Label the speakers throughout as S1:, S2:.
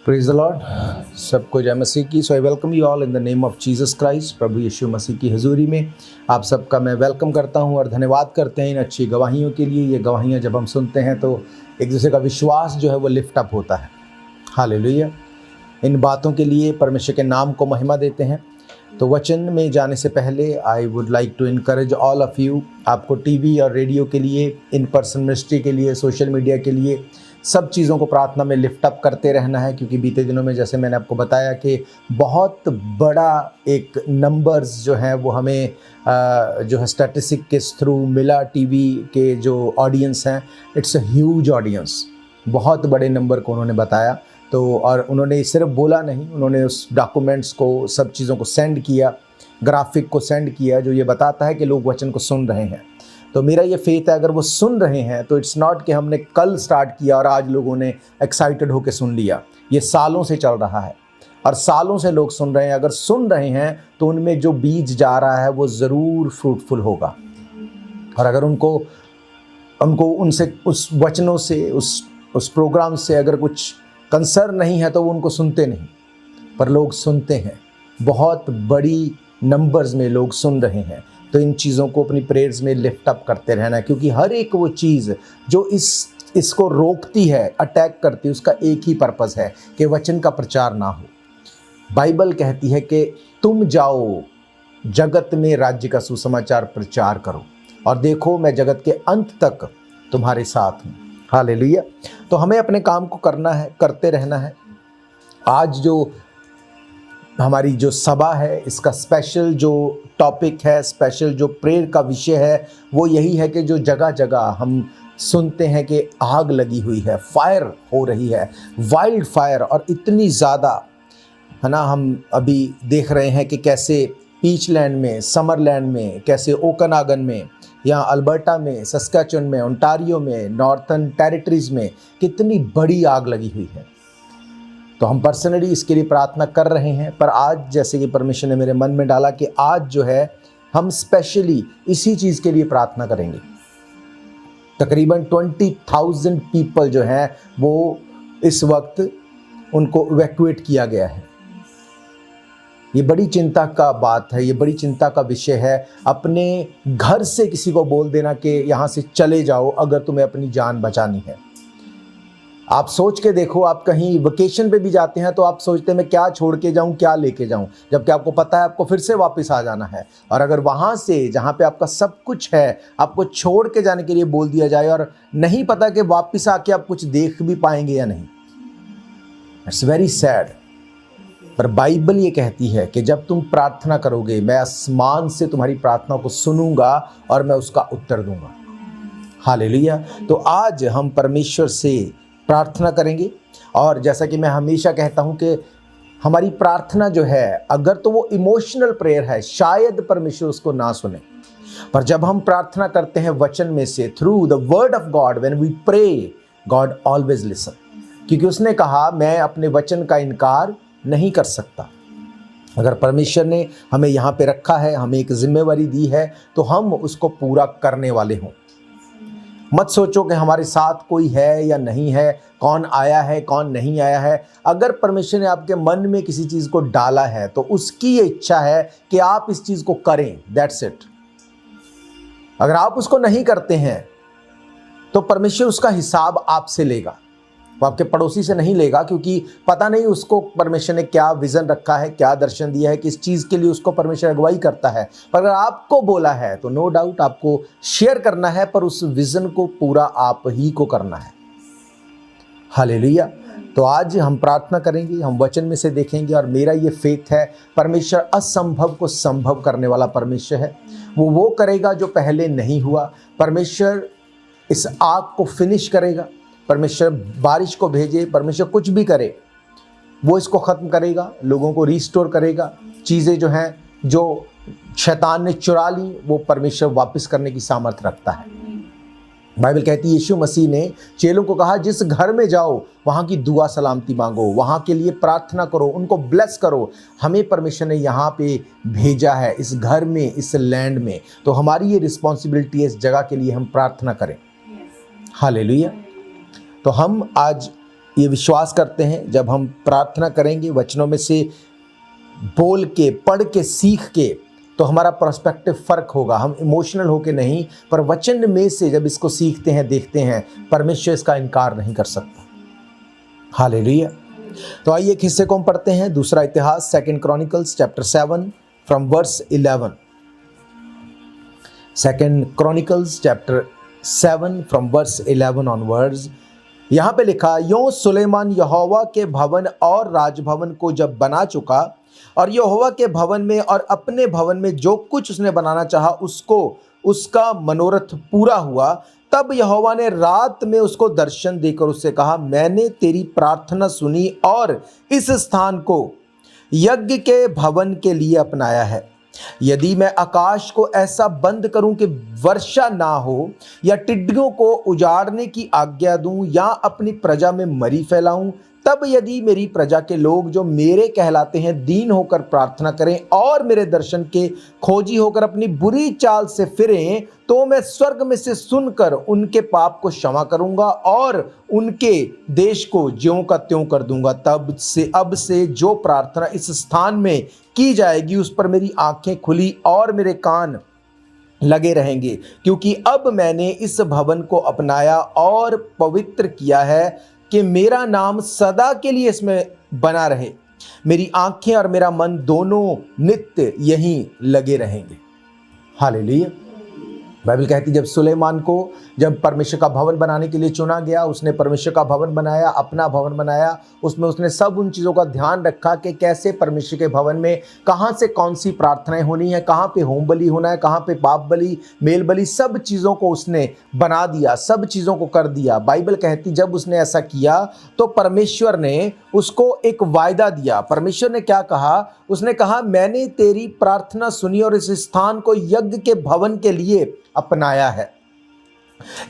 S1: Praise the Lord. सबको जय मसीह की। So I welcome you all in the name of Jesus Christ. प्रभु यीशु मसीह की हजूरी में आप सबका मैं वेलकम करता हूं और धन्यवाद करते हैं इन अच्छी गवाहियों के लिए। ये गवाहियां जब हम सुनते हैं तो एक दूसरे का विश्वास जो है वो लिफ्ट अप होता है। हालेलुया। इन बातों के लिए परमेश्वर के नाम को महिमा देते हैं। तो वचन में जाने से पहले I would like to encourage all of you. आपको टीवी और रेडियो के लिए, इन पर्सन मिनिस्ट्री के लिए, सोशल मीडिया के लिए, सब चीज़ों को प्रार्थना में लिफ्ट अप करते रहना है, क्योंकि बीते दिनों में जैसे मैंने आपको बताया कि बहुत बड़ा एक नंबर्स जो है वो हमें जो है स्टैटिस्टिक के थ्रू मिला। टीवी के जो ऑडियंस हैं, इट्स अ ह्यूज ऑडियंस। बहुत बड़े नंबर को उन्होंने बताया। तो और उन्होंने सिर्फ बोला नहीं, उन्होंने उस डॉक्यूमेंट्स को, सब चीज़ों को सेंड किया, ग्राफिक को सेंड किया, जो ये बताता है कि लोग वचन को सुन रहे हैं। तो मेरा ये फेथ है, अगर वो सुन रहे हैं तो इट्स नॉट कि हमने कल स्टार्ट किया और आज लोगों ने एक्साइटेड होकर सुन लिया। ये सालों से चल रहा है और सालों से लोग सुन रहे हैं। अगर सुन रहे हैं तो उनमें जो बीज जा रहा है वो ज़रूर फ्रूटफुल होगा। और अगर उनको उनसे, उस वचनों से, उस प्रोग्राम से अगर कुछ कंसर्न नहीं है तो वो उनको सुनते नहीं, पर लोग सुनते हैं। बहुत बड़ी नंबर्स में लोग सुन रहे हैं। तो इन चीज़ों को अपनी प्रेयर्स में लिफ्ट अप करते रहना है, क्योंकि हर एक वो चीज़ जो इसको रोकती है, अटैक करती है, उसका एक ही पर्पस है कि वचन का प्रचार ना हो। बाइबल कहती है कि तुम जाओ जगत में राज्य का सुसमाचार प्रचार करो और देखो मैं जगत के अंत तक तुम्हारे साथ हूँ। हालेलुया। तो हमें अपने काम को करना है, करते रहना है। आज जो हमारी जो सभा है, इसका स्पेशल जो टॉपिक है, स्पेशल जो प्रेयर का विषय है, वो यही है कि जो जगह जगह हम सुनते हैं कि आग लगी हुई है, फायर हो रही है, वाइल्ड फायर, और इतनी ज़्यादा है ना। हम अभी देख रहे हैं कि कैसे पीचलैंड में, समरलैंड में, कैसे ओकनागन में, यहाँ अल्बर्टा में, सस्कैचुअन में, ओंटारियो में, नॉर्थर्न टेरिटरीज में कितनी बड़ी आग लगी हुई है। तो हम पर्सनली इसके लिए प्रार्थना कर रहे हैं। पर आज जैसे कि परमेश्वर ने मेरे मन में डाला कि आज जो है हम स्पेशली इसी चीज़ के लिए प्रार्थना करेंगे। तकरीबन 20,000 पीपल जो हैं वो इस वक्त उनको इवैक्यूएट किया गया है। ये बड़ी चिंता का बात है, ये बड़ी चिंता का विषय है। अपने घर से किसी को बोल देना कि यहाँ से चले जाओ अगर तुम्हें अपनी जान बचानी है। आप सोच के देखो, आप कहीं वेकेशन पे भी जाते हैं तो आप सोचते हैं मैं क्या छोड़ के जाऊं, क्या लेके जाऊं, जबकि आपको पता है आपको फिर से वापस आ जाना है। और अगर वहां से जहां पे आपका सब कुछ है, आपको छोड़ के जाने के लिए बोल दिया जाए और नहीं पता कि वापस आके आप कुछ देख भी पाएंगे या नहीं, इट्स वेरी सैड। पर बाइबल ये कहती है कि जब तुम प्रार्थना करोगे, मैं आसमान से तुम्हारी प्रार्थना को सुनूंगा और मैं उसका उत्तर दूंगा। हालेलुया। तो आज हम परमेश्वर से प्रार्थना करेंगे। और जैसा कि मैं हमेशा कहता हूं कि हमारी प्रार्थना जो है, अगर तो वो इमोशनल प्रेयर है, शायद परमेश्वर उसको ना सुने। पर जब हम प्रार्थना करते हैं वचन में से, through the word of God, when we pray, God always listen. क्योंकि उसने कहा मैं अपने वचन का इनकार नहीं कर सकता। अगर परमेश्वर ने हमें यहाँ पे रखा है, हमें एक जिम्मेवारी दी है, तो हम उसको पूरा करने वाले हों। मत सोचो कि हमारे साथ कोई है या नहीं है, कौन आया है, कौन नहीं आया है। अगर परमेश्वर ने आपके मन में किसी चीज़ को डाला है तो उसकी ये इच्छा है कि आप इस चीज़ को करें, दैट्स इट। अगर आप उसको नहीं करते हैं तो परमेश्वर उसका हिसाब आपसे लेगा, वो आपके पड़ोसी से नहीं लेगा, क्योंकि पता नहीं उसको परमेश्वर ने क्या विज़न रखा है, क्या दर्शन दिया है, किस चीज़ के लिए उसको परमेश्वर अगुवाई करता है। पर अगर आपको बोला है तो नो डाउट आपको शेयर करना है, पर उस विज़न को पूरा आप ही को करना है। हालेलुया। तो आज हम प्रार्थना करेंगे, हम वचन में से देखेंगे, और मेरा ये फेथ है परमेश्वर असंभव को संभव करने वाला परमेश्वर है। वो करेगा जो पहले नहीं हुआ। परमेश्वर इस आग को फिनिश करेगा। परमेश्वर बारिश को भेजे, परमेश्वर कुछ भी करे, वो इसको ख़त्म करेगा, लोगों को रिस्टोर करेगा। चीज़ें जो हैं, जो शैतान ने चुरा ली, वो परमेश्वर वापस करने की सामर्थ्य रखता है। बाइबल कहती है यीशु मसीह ने चेलों को कहा जिस घर में जाओ वहाँ की दुआ सलामती मांगो, वहाँ के लिए प्रार्थना करो, उनको ब्लेस करो। हमें परमेश्वर ने यहाँ पे भेजा है, इस घर में, इस लैंड में। तो हमारी ये रिस्पॉन्सिबिलिटी है, इस जगह के लिए हम प्रार्थना करें। हालेलुया। तो हम आज ये विश्वास करते हैं जब हम प्रार्थना करेंगे वचनों में से बोल के, पढ़ के, सीख के, तो हमारा पर्सपेक्टिव फ़र्क होगा। हम इमोशनल होके नहीं, पर वचन में से जब इसको सीखते हैं, देखते हैं, परमेश्वर इसका इनकार नहीं कर सकता। हालेलुया। तो आइए एक हिस्से को हम पढ़ते हैं, दूसरा इतिहास, 2 chronicles chapter 7 from verse 11। 2 chronicles chapter 7 from verse 11 onwards. यहाँ पे लिखा, यूं सुलेमान यहोवा के भवन और राजभवन को जब बना चुका और यहोवा के भवन में और अपने भवन में जो कुछ उसने बनाना चाहा उसको, उसका मनोरथ पूरा हुआ, तब यहोवा ने रात में उसको दर्शन देकर उससे कहा, मैंने तेरी प्रार्थना सुनी और इस स्थान को यज्ञ के भवन के लिए अपनाया है। यदि मैं आकाश को ऐसा बंद करूं कि वर्षा ना हो, या टिड्डियों को उजाड़ने की आज्ञा दूं, या अपनी प्रजा में मरी फैलाऊं, तब यदि मेरी प्रजा के लोग जो मेरे कहलाते हैं दीन होकर प्रार्थना करें और मेरे दर्शन के खोजी होकर अपनी बुरी चाल से फिरें, तो मैं स्वर्ग में से सुनकर उनके पाप को क्षमा करूंगा और उनके देश को ज्यों का त्यों कर दूंगा। तब से अब से जो प्रार्थना इस स्थान में की जाएगी उस पर मेरी आंखें खुली और मेरे कान लगे रहेंगे, क्योंकि अब मैंने इस भवन को अपनाया और पवित्र किया है कि मेरा नाम सदा के लिए इसमें बना रहे। मेरी आंखें और मेरा मन दोनों नित्य यहीं लगे रहेंगे। हालेलुया। बाइबल कहती जब सुलेमान को जब परमेश्वर का भवन बनाने के लिए चुना गया, उसने परमेश्वर का भवन बनाया, अपना भवन बनाया। उसमें उसने सब उन चीज़ों का ध्यान रखा कि कैसे परमेश्वर के भवन में कहाँ से कौन सी प्रार्थनाएं होनी है, कहाँ पे होम बलि होना है, कहाँ पे पाप बलि, मेल बलि, सब चीज़ों को उसने बना दिया, सब चीज़ों को कर दिया। बाइबल कहती जब उसने ऐसा किया तो परमेश्वर ने उसको एक वायदा दिया। परमेश्वर ने क्या कहा? उसने कहा, मैंने तेरी प्रार्थना सुनी और इस स्थान को यज्ञ के भवन के लिए अपनाया है।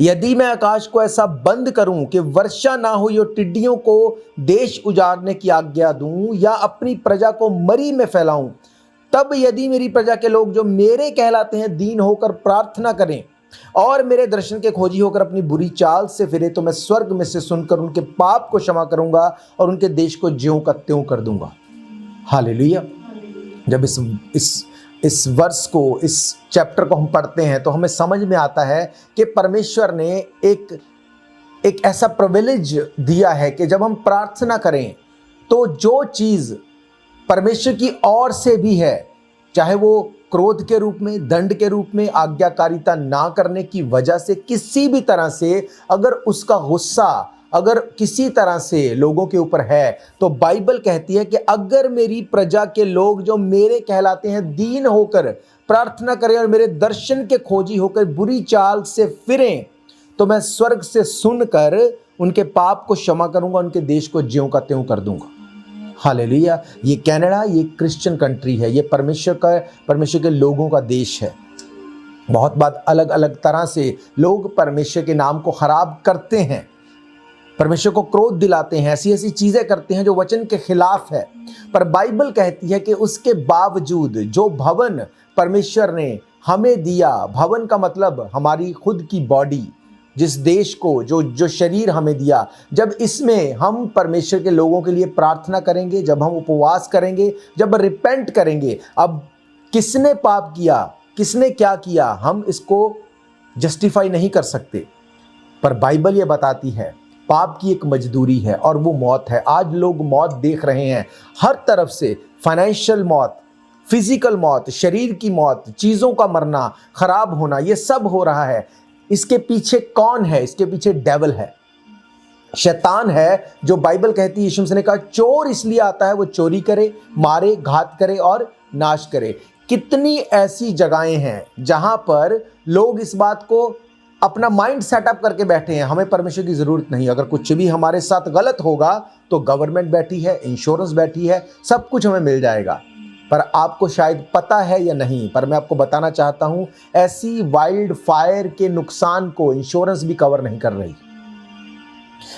S1: यदि मैं आकाश को ऐसा बंद करूं कि वर्षा ना हो, या टिड्डियों को देश उजाड़ने की आज्ञा दूं, या अपनी प्रजा को मरी में फैलाऊं, तब यदि मेरी प्रजा के लोग जो मेरे कहलाते हैं दीन होकर प्रार्थना करें और मेरे दर्शन के खोजी होकर अपनी बुरी चाल से फिरे, तो मैं स्वर्ग में से सुनकर उनके पाप को क्षमा करूंगा और उनके देश को ज्यों का त्यों कर दूंगा। हालेलुया। जब इस वर्ष को, इस चैप्टर को हम पढ़ते हैं तो हमें समझ में आता है कि परमेश्वर ने एक ऐसा प्रिविलेज दिया है कि जब हम प्रार्थना करें तो जो चीज़ परमेश्वर की ओर से भी है, चाहे वो क्रोध के रूप में, दंड के रूप में, आज्ञाकारिता ना करने की वजह से, किसी भी तरह से अगर उसका गुस्सा अगर किसी तरह से लोगों के ऊपर है, तो बाइबल कहती है कि अगर मेरी प्रजा के लोग जो मेरे कहलाते हैं दीन होकर प्रार्थना करें और मेरे दर्शन के खोजी होकर बुरी चाल से फिरें, तो मैं स्वर्ग से सुनकर उनके पाप को क्षमा करूंगा, उनके देश को ज्यों का त्यों कर दूंगा। हालेलुया। ये कनाडा, ये क्रिश्चियन कंट्री है, ये परमेश्वर के लोगों का देश है। बहुत बात अलग अलग तरह से लोग परमेश्वर के नाम को खराब करते हैं, परमेश्वर को क्रोध दिलाते हैं, ऐसी ऐसी चीज़ें करते हैं जो वचन के खिलाफ है। पर बाइबल कहती है कि उसके बावजूद जो भवन परमेश्वर ने हमें दिया, भवन का मतलब हमारी खुद की बॉडी, जिस देश को, जो शरीर हमें दिया, जब इसमें हम परमेश्वर के लोगों के लिए प्रार्थना करेंगे, जब हम उपवास करेंगे, जब रिपेंट करेंगे, अब किसने पाप किया, किसने क्या किया, हम इसको जस्टिफाई नहीं कर सकते। पर बाइबल ये बताती है पाप की एक मजदूरी है और वो मौत है। आज लोग मौत देख रहे हैं हर तरफ से, फाइनेंशियल मौत, फिजिकल मौत, शरीर की मौत, चीज़ों का मरना, खराब होना, ये सब हो रहा है। इसके पीछे कौन है? इसके पीछे डेविल है, शैतान है, जो बाइबल कहती है, यीशु मसीह ने कहा चोर इसलिए आता है वो चोरी करे, मारे, घात करे और नाश करे। कितनी ऐसी जगहें हैं जहां पर लोग इस बात को अपना माइंड सेटअप करके बैठे हैं, हमें परमेश्वर की ज़रूरत नहीं। अगर कुछ भी हमारे साथ गलत होगा तो गवर्नमेंट बैठी है, इंश्योरेंस बैठी है, सब कुछ हमें मिल जाएगा। पर आपको शायद पता है या नहीं, पर मैं आपको बताना चाहता हूं, ऐसी वाइल्ड फायर के नुकसान को इंश्योरेंस भी कवर नहीं कर रही।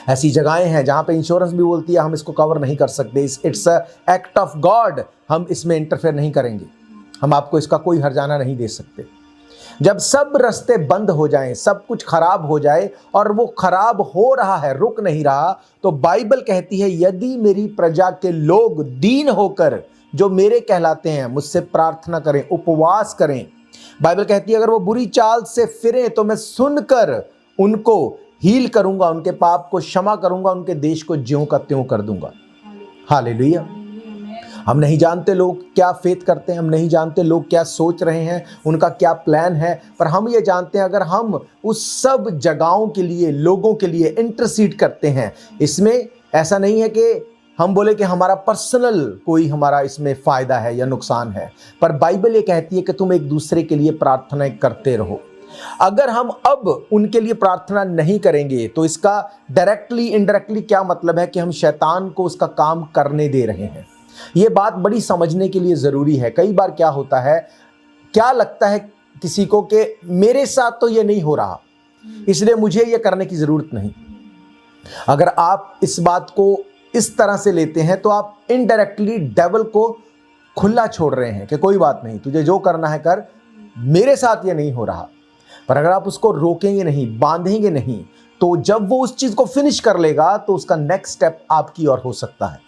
S1: ऐसी जगहें हैं जहां पे इंश्योरेंस भी बोलती है हम इसको कवर नहीं कर सकते, it's a act of God, हम इसमें इंटरफेयर नहीं करेंगे, हम आपको इसका कोई हर्जाना नहीं दे सकते। जब सब रास्ते बंद हो जाएं, सब कुछ खराब हो जाए और वो खराब हो रहा है, रुक नहीं रहा, तो बाइबल कहती है यदि मेरी प्रजा के लोग दीन होकर जो मेरे कहलाते हैं मुझसे प्रार्थना करें, उपवास करें, बाइबल कहती है अगर वो बुरी चाल से फिरें तो मैं सुनकर उनको हील करूंगा, उनके पाप को क्षमा करूंगा, उनके देश को ज्यों का त्यों कर दूंगा। हालेलुया। हम नहीं जानते लोग क्या फेथ करते हैं, हम नहीं जानते लोग क्या सोच रहे हैं, उनका क्या प्लान है, पर हम ये जानते हैं अगर हम उस सब जगहों के लिए, लोगों के लिए इंटरसीड करते हैं, इसमें ऐसा नहीं है कि हम बोले कि हमारा पर्सनल कोई हमारा इसमें फ़ायदा है या नुकसान है, पर बाइबल ये कहती है कि तुम एक दूसरे के लिए प्रार्थना करते रहो। अगर हम अब उनके लिए प्रार्थना नहीं करेंगे तो इसका डायरेक्टली इनडायरेक्टली क्या मतलब है कि हम शैतान को उसका काम करने दे रहे हैं। ये बात बड़ी समझने के लिए ज़रूरी है। कई बार क्या होता है, क्या लगता है किसी को कि मेरे साथ तो ये नहीं हो रहा, इसलिए मुझे ये करने की ज़रूरत नहीं। अगर आप इस बात को इस तरह से लेते हैं तो आप इनडायरेक्टली डेविल को खुला छोड़ रहे हैं कि कोई बात नहीं, तुझे जो करना है कर, मेरे साथ ये नहीं हो रहा। पर अगर आप उसको रोकेंगे नहीं, बांधेंगे नहीं, तो जब वो उस चीज़ को फिनिश कर लेगा तो उसका नेक्स्ट स्टेप आपकी ओर हो सकता है।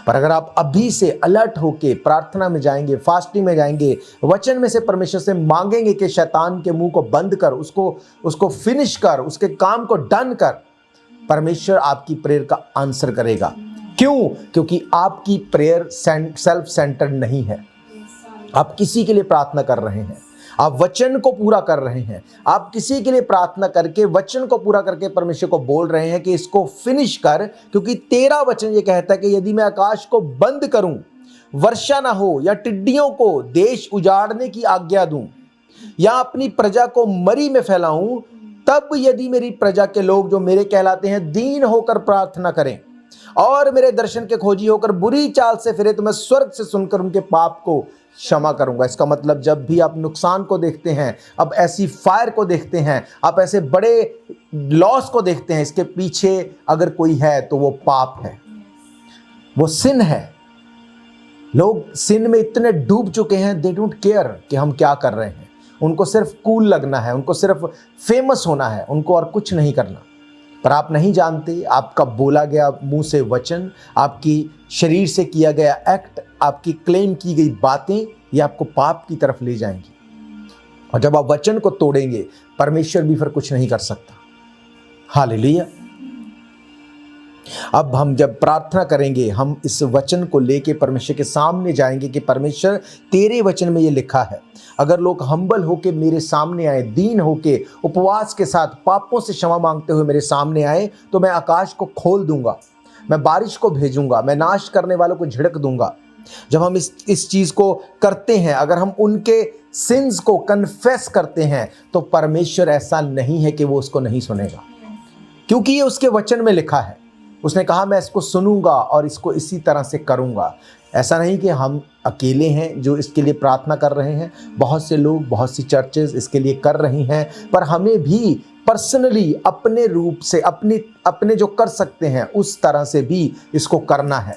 S1: पर अगर आप अभी से अलर्ट होके प्रार्थना में जाएंगे, फास्टिंग में जाएंगे, वचन में से परमेश्वर से मांगेंगे कि शैतान के मुंह को बंद कर, उसको फिनिश कर, उसके काम को डन कर, परमेश्वर आपकी प्रेयर का आंसर करेगा। क्यों? क्योंकि आपकी प्रेयर सेल्फ सेंटर्ड नहीं है। आप किसी के लिए प्रार्थना कर रहे हैं, आप वचन को पूरा कर रहे हैं, आप किसी के लिए प्रार्थना करके वचन को पूरा करके परमेश्वर को बोल रहे हैं कि इसको फिनिश कर, क्योंकि तेरा वचन ये कहता है कि यदि मैं आकाश को बंद करूं, वर्षा ना हो, या टिड्डियों को देश उजाड़ने की आज्ञा दूं, या अपनी प्रजा को मरी में फैलाऊं, तब यदि मेरी प्रजा के लोग जो मेरे कहलाते हैं दीन होकर प्रार्थना करें और मेरे दर्शन के खोजी होकर बुरी चाल से फिरे, तो मैं स्वर्ग से सुनकर उनके पाप को क्षमा करूंगा। इसका मतलब जब भी आप नुकसान को देखते हैं, अब ऐसी फायर को देखते हैं, आप ऐसे बड़े लॉस को देखते हैं, इसके पीछे अगर कोई है तो वो पाप है, वो सिन है। लोग सिन में इतने डूब चुके हैं, दे डोंट केयर कि हम क्या कर रहे हैं। उनको सिर्फ कूल लगना है, उनको सिर्फ फेमस होना है, उनको और कुछ नहीं करना। पर आप नहीं जानते, आपका बोला गया मुंह से वचन, आपकी शरीर से किया गया एक्ट, आपकी क्लेम की गई बातें, ये आपको पाप की तरफ ले जाएंगी। और जब आप वचन को तोड़ेंगे, परमेश्वर भी फिर कुछ नहीं कर सकता। हालेलुया। अब हम जब प्रार्थना करेंगे, हम इस वचन को लेके परमेश्वर के सामने जाएंगे कि परमेश्वर तेरे वचन में ये लिखा है, अगर लोग हम्बल होके मेरे सामने आए, दीन होके उपवास के साथ पापों से क्षमा मांगते हुए मेरे सामने आए, तो मैं आकाश को खोल दूंगा, मैं बारिश को भेजूंगा, मैं नाश करने वालों को झिड़क दूंगा। जब हम इस चीज़ को करते हैं, अगर हम उनके सिंस को कन्फेस करते हैं, तो परमेश्वर ऐसा नहीं है कि वो उसको नहीं सुनेगा, क्योंकि ये उसके वचन में लिखा है। उसने कहा मैं इसको सुनूंगा और इसको इसी तरह से करूंगा। ऐसा नहीं कि हम अकेले हैं जो इसके लिए प्रार्थना कर रहे हैं, बहुत से लोग, बहुत सी चर्चेस इसके लिए कर रही हैं, पर हमें भी पर्सनली अपने रूप से अपने जो कर सकते हैं उस तरह से भी इसको करना है,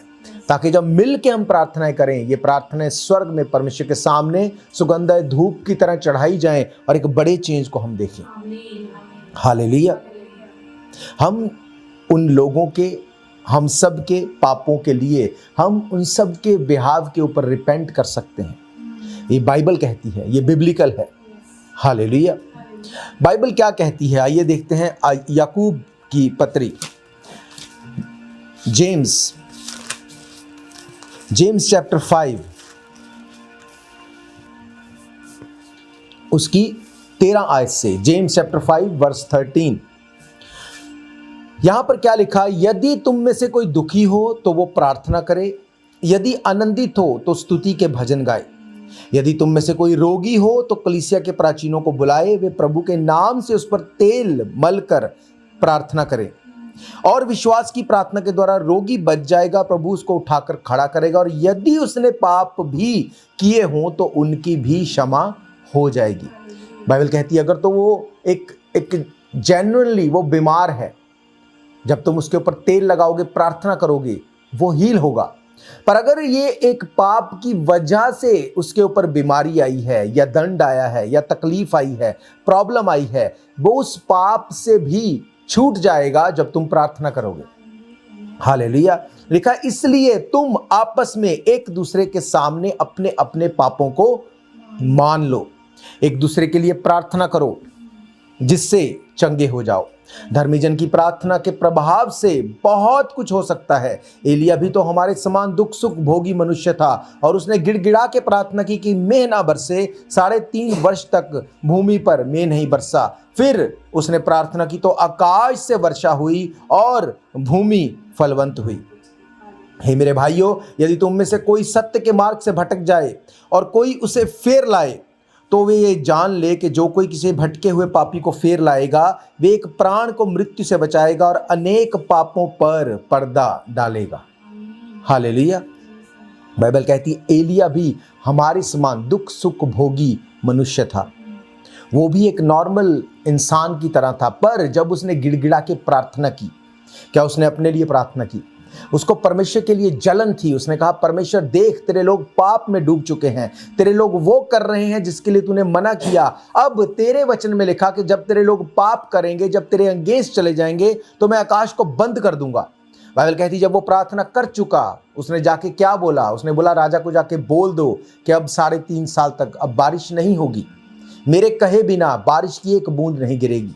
S1: ताकि जब मिल के हम प्रार्थनाएं करें, ये प्रार्थनाएं स्वर्ग में परमेश्वर के सामने सुगंध धूप की तरह चढ़ाई जाएं और एक बड़े चेंज को हम देखें। हालेलुया। हम उन लोगों के, हम सब के पापों के लिए, हम उन सब के बिहाव के ऊपर रिपेंट कर सकते हैं। ये बाइबल कहती है, ये बिब्लिकल है। हालेलुया। बाइबल क्या कहती है, आइए देखते हैं याकूब की पत्री, जेम्स चैप्टर 5 उसकी 13 आयत से। James chapter 5 verse 13। यहां पर क्या लिखा, यदि तुम में से कोई दुखी हो तो वो प्रार्थना करे, यदि आनंदित हो तो स्तुति के भजन गाए, यदि तुम में से कोई रोगी हो तो कलीसिया के प्राचीनों को बुलाए, वे प्रभु के नाम से उस पर तेल मलकर प्रार्थना करें, और विश्वास की प्रार्थना के द्वारा रोगी बच जाएगा, प्रभु उसको उठाकर खड़ा करेगा, और यदि उसने पाप भी किए हों तो उनकी भी क्षमा हो जाएगी। बाइबल कहती है अगर तो वो एक जेन्युइनली वो बीमार है, जब तुम उसके ऊपर तेल लगाओगे, प्रार्थना करोगे, वो हील होगा। पर अगर ये एक पाप की वजह से उसके ऊपर बीमारी आई है या दंड आया है या तकलीफ आई है, प्रॉब्लम आई है, वो उस पाप से भी छूट जाएगा जब तुम प्रार्थना करोगे। हालेलुया। लिखा, इसलिए तुम आपस में एक दूसरे के सामने अपने अपने पापों को मान लो, एक दूसरे के लिए प्रार्थना करो जिससे चंगे हो जाओ। धर्मी जन की प्रार्थना के प्रभाव से बहुत कुछ हो सकता है। एलिया भी तो हमारे समान दुख सुख भोगी मनुष्य था और उसने गिड़गिड़ा के प्रार्थना की कि मेघ ना बरसे। 3.5 वर्ष तक भूमि पर मेघ नहीं बरसा। फिर उसने प्रार्थना की तो आकाश से वर्षा हुई और भूमि फलवंत हुई। हे मेरे भाइयों, यदि तुम में से कोई सत्य के मार्ग से भटक जाए और कोई उसे फेर लाए, तो वे ये जान ले कि जो कोई किसी भटके हुए पापी को फेर लाएगा, वे एक प्राण को मृत्यु से बचाएगा और अनेक पापों पर पर्दा डालेगा। हालेलुया। बाइबल कहती है एलिया भी हमारे समान दुख सुख भोगी मनुष्य था। वो भी एक नॉर्मल इंसान की तरह था, पर जब उसने गिड़गिड़ा के प्रार्थना की, क्या उसने अपने लिए प्रार्थना की? उसको परमेश्वर के लिए जलन थी। उसने कहा, परमेश्वर देख, तेरे लोग पाप में डूब चुके हैं, तेरे लोग वो कर रहे हैं जिसके लिए तूने मना किया। अब तेरे वचन में लिखा कि जब तेरे लोग पाप करेंगे, जब तेरे अंगेज चले जाएंगे, तो मैं आकाश को बंद कर दूंगा। बाइबल कहती जब वो प्रार्थना कर चुका, उसने जाके क्या बोला? उसने बोला, राजा को जाके बोल दो कि अब 3.5 साल तक अब बारिश नहीं होगी, मेरे कहे बिना बारिश की एक बूंद नहीं गिरेगी।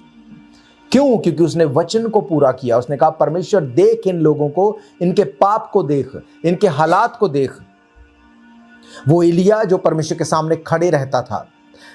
S1: क्यों? क्योंकि उसने वचन को पूरा किया। उसने कहा, परमेश्वर देख इन लोगों को, इनके पाप को देख, इनके हालात को देख। वो एलिया जो परमेश्वर के सामने खड़े रहता था,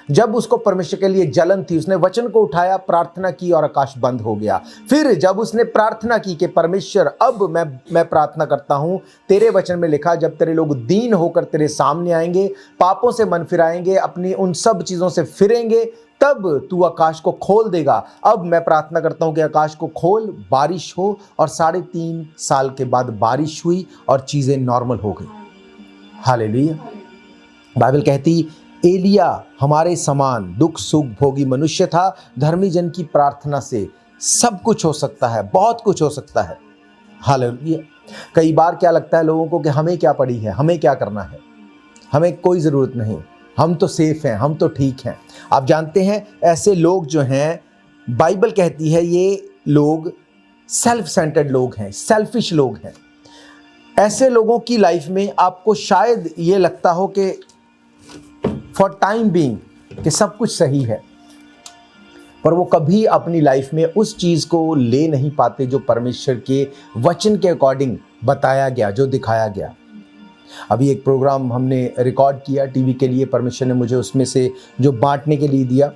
S1: जब उसको परमेश्वर के लिए जलन थी, उसने वचन को उठाया, प्रार्थना की और आकाश बंद हो गया। फिर जब उसने प्रार्थना की कि परमेश्वर अब मैं प्रार्थना करता हूं, तेरे वचन में लिखा जब तेरे लोग दीन होकर तेरे सामने आएंगे, पापों से मन फिराएंगे, अपनी उन सब चीजों से फिरेंगे, तब तू आकाश को खोल देगा। अब मैं प्रार्थना करता हूं कि आकाश को खोल, बारिश हो। और 3.5 साल के बाद बारिश हुई और चीजें नॉर्मल हो गई। हालेलुया। बाइबल कहती एलिया हमारे समान दुख सुख भोगी मनुष्य था। धर्मी जन की प्रार्थना से सब कुछ हो सकता है, बहुत कुछ हो सकता है। हालेलुया। कई बार क्या लगता है लोगों को कि हमें क्या पड़ी है, हमें क्या करना है, हमें कोई ज़रूरत नहीं, हम तो सेफ हैं, हम तो ठीक हैं। आप जानते हैं ऐसे लोग जो हैं, बाइबल कहती है ये लोग सेल्फ सेंटर्ड लोग हैं, सेल्फिश लोग हैं। ऐसे लोगों की लाइफ में आपको शायद ये लगता हो कि फॉर टाइम बीइंग कि सब कुछ सही है, पर वो कभी अपनी लाइफ में उस चीज़ को ले नहीं पाते जो परमेश्वर के वचन के अकॉर्डिंग बताया गया, जो दिखाया गया। अभी एक प्रोग्राम हमने रिकॉर्ड किया टीवी के लिए, परमेश्वर ने मुझे उसमें से जो बांटने के लिए दिया,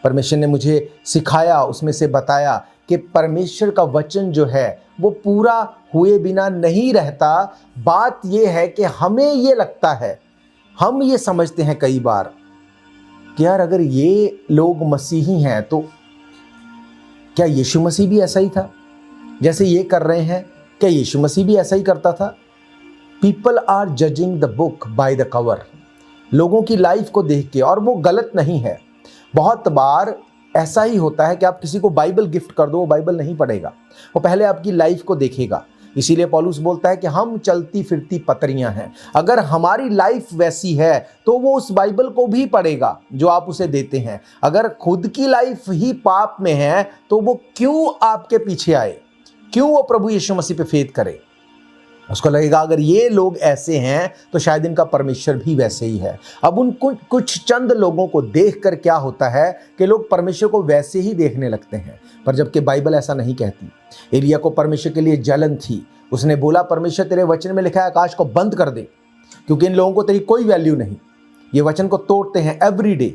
S1: परमेश्वर ने मुझे सिखाया, उसमें से बताया कि परमेश्वर का वचन जो है वो पूरा हुए बिना नहीं रहता। बात ये है कि हमें ये लगता है, हम ये समझते हैं कई बार कि यार अगर ये लोग मसीही हैं तो क्या यीशु मसीह भी ऐसा ही था जैसे ये कर रहे हैं? क्या यीशु मसीह भी ऐसा ही करता था? People are judging the book by the cover, लोगों की लाइफ को देख के, और वो गलत नहीं है। बहुत बार ऐसा ही होता है कि आप किसी को बाइबल गिफ्ट कर दो, वो बाइबल नहीं पढ़ेगा, वो पहले आपकी लाइफ को देखेगा। इसीलिए पौलुस बोलता है कि हम चलती फिरती पतरियां हैं। अगर हमारी लाइफ वैसी है तो वो उस बाइबल को भी पढ़ेगा जो आप उसे देते हैं। अगर खुद की लाइफ ही पाप में है तो वो क्यों आपके पीछे आए, क्यों वो प्रभु यीशु मसीह पे फेथ करे? उसको लगेगा अगर ये लोग ऐसे हैं तो शायद इनका परमेश्वर भी वैसे ही है। अब उन कुछ चंद लोगों को देखकर क्या होता है कि लोग परमेश्वर को वैसे ही देखने लगते हैं, पर जबकि बाइबल ऐसा नहीं कहती। एलिया को परमेश्वर के लिए जलन थी। उसने बोला, परमेश्वर तेरे वचन में लिखा है आकाश को बंद कर दे, क्योंकि इन लोगों को तेरी कोई वैल्यू नहीं, ये वचन को तोड़ते हैं एवरी डे।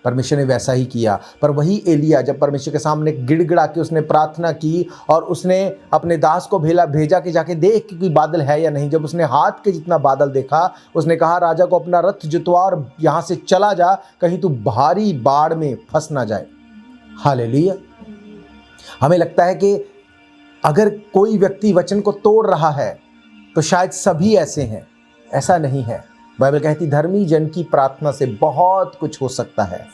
S1: परमेश्वर ने वैसा ही किया। पर वही एलिया जब परमेश्वर के सामने गिड़गिड़ा के उसने प्रार्थना की और उसने अपने दास को भेजा कि जाके देख कि कोई बादल है या नहीं। जब उसने हाथ के जितना बादल देखा, उसने कहा राजा को अपना रथ जुतवा और यहाँ से चला जा, कहीं तू भारी बाढ़ में फंस ना जाए। हालेलुया। हमें लगता है कि अगर कोई व्यक्ति वचन को तोड़ रहा है तो शायद सभी ऐसे हैं। ऐसा नहीं है। बाइबल कहती धर्मी जन की प्रार्थना से बहुत कुछ हो सकता है।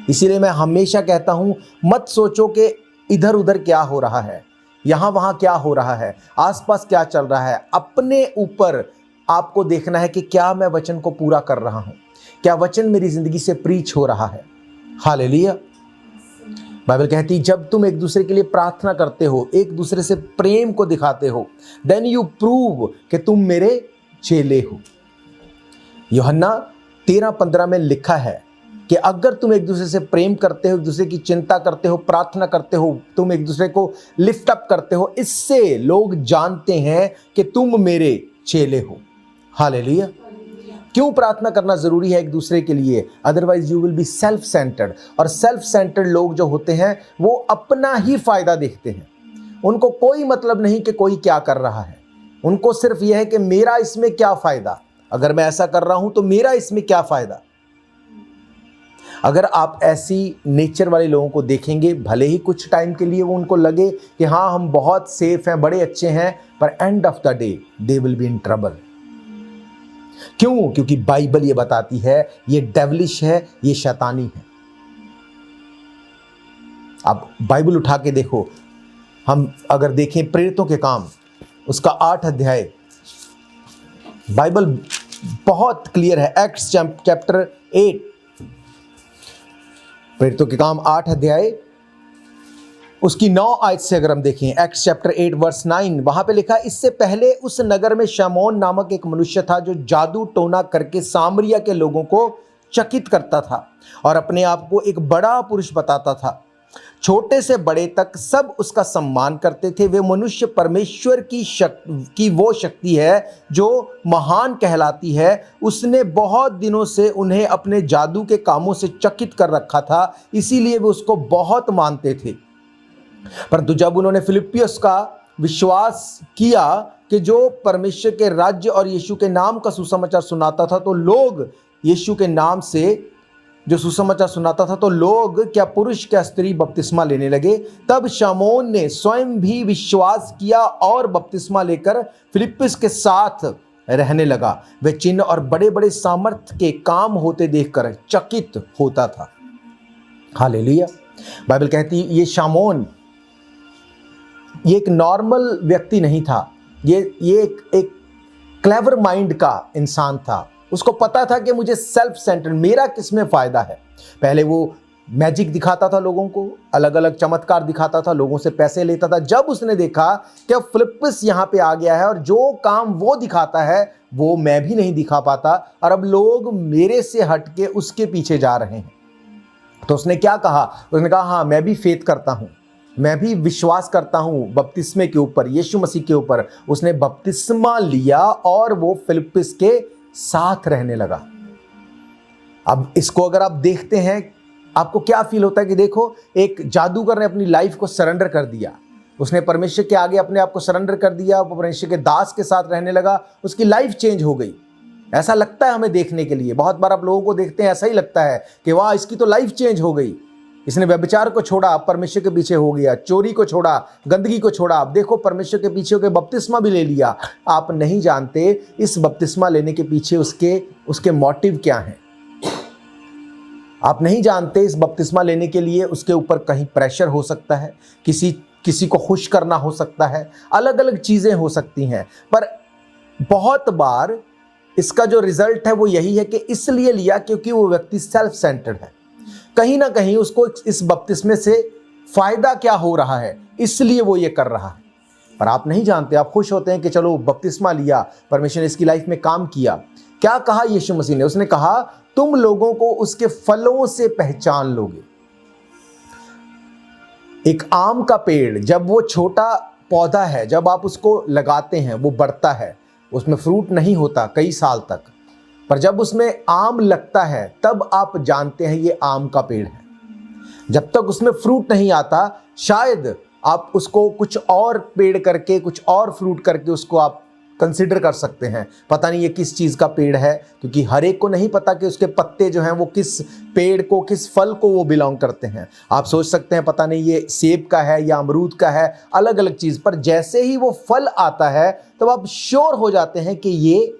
S1: इसीलिए मैं हमेशा कहता हूं, मत सोचो कि इधर उधर क्या हो रहा है, यहाँ वहाँ क्या हो रहा है, आसपास क्या चल रहा है। अपने ऊपर आपको देखना है कि क्या मैं वचन को पूरा कर रहा हूं, क्या वचन मेरी जिंदगी से प्रीच हो रहा है। हालेलुया। बाइबल कहती है जब तुम एक दूसरे के लिए प्रार्थना करते हो, एक दूसरे से प्रेम को दिखाते हो, देन यू प्रूव कि तुम मेरे चेले हो। यूहन्ना 13:15 में लिखा है कि अगर तुम एक दूसरे से प्रेम करते हो, एक दूसरे की चिंता करते हो, प्रार्थना करते हो, तुम एक दूसरे को लिफ्ट अप करते हो, इससे लोग जानते हैं कि तुम मेरे चेले हो। हालेलुया। क्यों प्रार्थना करना जरूरी है एक दूसरे के लिए? Otherwise you will be self centred, और सेल्फ सेंटर्ड लोग जो होते हैं वो अपना ही फायदा देखते हैं। उनको कोई मतलब नहीं कि कोई क्या कर रहा है, उनको सिर्फ यह है कि मेरा इसमें क्या फायदा, अगर मैं ऐसा कर रहा हूं तो मेरा इसमें क्या फायदा। अगर आप ऐसी नेचर वाले लोगों को देखेंगे, भले ही कुछ टाइम के लिए वो उनको लगे कि हाँ हम बहुत सेफ हैं, बड़े अच्छे हैं, पर end of the day they will be in trouble. क्यों? क्योंकि बाइबल ये बताती है ये डेविलिश है, ये शैतानी है। आप बाइबल उठा के देखो, हम अगर देखें प्रेरितों के काम उसका 8 अध्याय, बाइबल बहुत क्लियर है। एक्ट्स चैप्टर 8, प्रेरितों के काम 8 अध्याय उसकी 9 आयत से अगर हम देखें, एक्ट्स चैप्टर 8 वर्स 9, वहां पे लिखा है इससे पहले उस नगर में शमौन नामक एक मनुष्य था जो जादू टोना करके सामरिया के लोगों को चकित करता था और अपने आप को एक बड़ा पुरुष बताता था। छोटे से बड़े तक सब उसका सम्मान करते थे। वे मनुष्य परमेश्वर की वो शक्ति है जो महान कहलाती है। उसने बहुत दिनों से उन्हें अपने जादू के कामों से चकित कर रखा था, इसीलिए वे उसको बहुत मानते थे। परंतु जब उन्होंने फिलिप्पियुस का विश्वास किया कि जो परमेश्वर के राज्य और यीशु के नाम का सुसमाचार सुनाता था, तो लोग यीशु के नाम से जो सुसमाचार सुनाता था, तो लोग क्या पुरुष क्या स्त्री बपतिस्मा लेने लगे। तब शमौन ने स्वयं भी विश्वास किया और बपतिस्मा लेकर फिलिप्पुस के साथ रहने लगा। वे चिन्ह और बड़े बड़े सामर्थ के काम होते देखकर चकित होता था। हालेलुया। बाइबल कहती है ये शमौन ये एक नॉर्मल व्यक्ति नहीं था, ये एक क्लेवर माइंड का इंसान था। उसको पता था कि मुझे सेल्फ सेंटर्ड, मेरा किसमें फायदा है। पहले वो मैजिक दिखाता था लोगों को, अलग अलग चमत्कार दिखाता था, लोगों से पैसे लेता था। जब उसने देखा कि फिलिप्पुस यहाँ पे आ गया है और जो काम वो दिखाता है वो मैं भी नहीं दिखा पाता, और अब लोग मेरे से हटके उसके पीछे जा रहे हैं, तो उसने क्या कहा? उसने कहा हाँ मैं भी फेथ करता हूँ, मैं भी विश्वास करता हूँ बपतिस्मे के ऊपर, यीशु मसीह के ऊपर। उसने बपतिस्मा लिया और वो फिलिप्पुस के साथ रहने लगा। अब इसको अगर आप देखते हैं, आपको क्या फील होता है कि देखो एक जादूगर ने अपनी लाइफ को सरेंडर कर दिया, उसने परमेश्वर के आगे अपने आप को सरेंडर कर दिया, परमेश्वर के दास के साथ रहने लगा, उसकी लाइफ चेंज हो गई। ऐसा लगता है हमें देखने के लिए, बहुत बार आप लोगों को देखते हैं ऐसा ही लगता है कि वाह इसकी तो लाइफ चेंज हो गई, इसने व्यभिचार को छोड़ा, परमेश्वर के पीछे हो गया, चोरी को छोड़ा, गंदगी को छोड़ा, अब देखो परमेश्वर के पीछे होकर बपतिस्मा भी ले लिया। आप नहीं जानते इस बपतिस्मा लेने के पीछे उसके मोटिव क्या हैं। आप नहीं जानते इस बपतिस्मा लेने के लिए उसके ऊपर कहीं प्रेशर हो सकता है, किसी को खुश करना हो सकता है, अलग अलग चीजें हो सकती हैं। पर बहुत बार इसका जो रिजल्ट है वो यही है कि इसलिए लिया क्योंकि वो व्यक्ति सेल्फ सेंटर्ड है। कहीं ना कहीं उसको इस बपतिस्मे से फायदा क्या हो रहा है, इसलिए वो ये कर रहा है। पर आप नहीं जानते, आप खुश होते हैं कि चलो बपतिस्मा लिया, परमेश्वर ने इसकी लाइफ में काम किया। क्या कहा यीशु मसीह ने? उसने कहा तुम लोगों को उसके फलों से पहचान लोगे। एक आम का पेड़ जब वो छोटा पौधा है, जब आप उसको लगाते हैं वो बढ़ता है, उसमें फ्रूट नहीं होता कई साल तक, पर जब उसमें आम लगता है तब आप जानते हैं ये आम का पेड़ है। जब तक उसमें फ्रूट नहीं आता, शायद आप उसको कुछ और पेड़ करके, कुछ और फ्रूट करके उसको आप कंसिडर कर सकते हैं, पता नहीं ये किस चीज़ का पेड़ है, क्योंकि हर एक को नहीं पता कि उसके पत्ते जो हैं वो किस पेड़ को, किस फल को वो बिलोंग करते हैं। आप सोच सकते हैं पता नहीं ये सेब का है या अमरूद का है, अलग अलग चीज़, पर जैसे ही वो फल आता है तब आप श्योर हो जाते हैं कि ये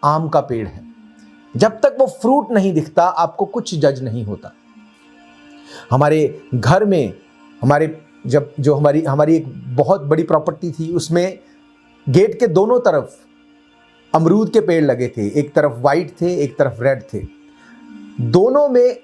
S1: आम का पेड़ है। जब तक वो फ्रूट नहीं दिखता आपको कुछ जज नहीं होता। हमारे घर में हमारी एक बहुत बड़ी प्रॉपर्टी थी, उसमें गेट के दोनों तरफ अमरूद के पेड़ लगे थे, एक तरफ वाइट थे, एक तरफ रेड थे। दोनों में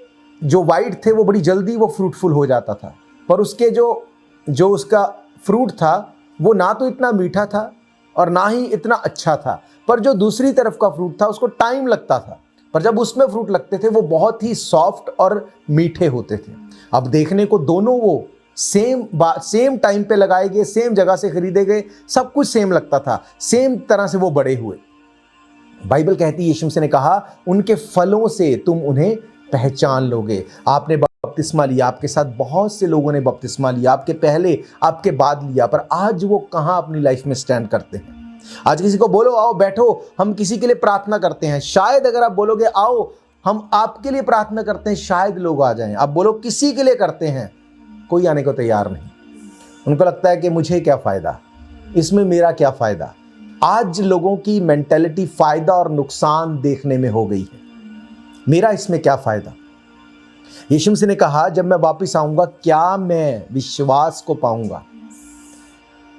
S1: जो वाइट थे वो बड़ी जल्दी वो फ्रूटफुल हो जाता था, पर उसके जो उसका फ्रूट था वो ना तो इतना मीठा था और ना ही इतना अच्छा था, पर जो दूसरी तरफ का फ्रूट था उसको टाइम लगता था, पर जब उसमें फ्रूट लगते थे वो बहुत ही सॉफ्ट और मीठे होते थे। अब देखने को दोनों वो सेम टाइम पे लगाए गए, सेम जगह से खरीदे गए, सब कुछ सेम लगता था, सेम तरह से वो बड़े हुए। बाइबल कहती है, यीशु मसीह ने कहा, उनके फलों से तुम उन्हें पहचान लोगे। आपने बपतिस्मा लिया, आपके साथ बहुत से लोगों ने बपतिस्मा लिया, आपके पहले आपके बाद लिया, पर आज वो कहाँ अपनी लाइफ में स्टैंड करते हैं। आज किसी को बोलो आओ बैठो हम किसी के लिए प्रार्थना करते हैं, शायद अगर आप बोलोगे आओ हम आपके लिए प्रार्थना करते हैं, शायद लोग आ जाएं। आप बोलो किसी के लिए करते हैं, कोई आने को तैयार नहीं। उनको लगता है कि मुझे क्या फ़ायदा, इसमें मेरा क्या फ़ायदा। आज लोगों की मेंटेलिटी फ़ायदा और नुकसान देखने में हो गई है, मेरा इसमें क्या फ़ायदा। यीशु मसीह ने कहा, जब मैं वापस आऊँगा क्या मैं विश्वास को पाऊँगा।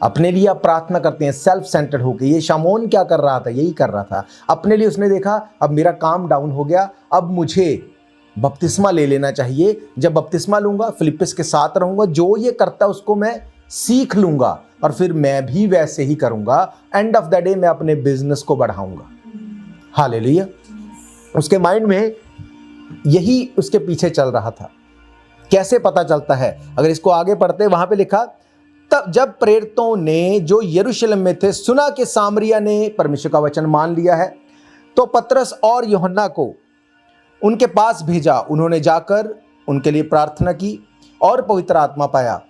S1: अपने लिए आप प्रार्थना करते हैं सेल्फ सेंटर्ड होकर। ये शामोन क्या कर रहा था, यही कर रहा था अपने लिए। उसने देखा अब मेरा काम डाउन हो गया, अब मुझे बपतिस्मा ले लेना चाहिए। जब बपतिस्मा लूँगा, फिलिप्पिस के साथ रहूँगा, जो ये करता है उसको मैं सीख लूँगा और फिर मैं भी वैसे ही करूँगा। एंड ऑफ द डे मैं अपने बिजनेस को बढ़ाऊँगा। हालेलुया। उसके माइंड में यही उसके पीछे चल रहा था। कैसे पता चलता है, अगर इसको आगे पढ़ते, वहां पे लिखा, तब जब प्रेरितों ने जो यरूशलेम में थे सुना कि सामरिया ने परमेश्वर का वचन मान लिया है, तो पतरस और यूहन्ना को उनके पास भेजा। उन्होंने जाकर उनके लिए प्रार्थना की और पवित्र आत्मा पाया,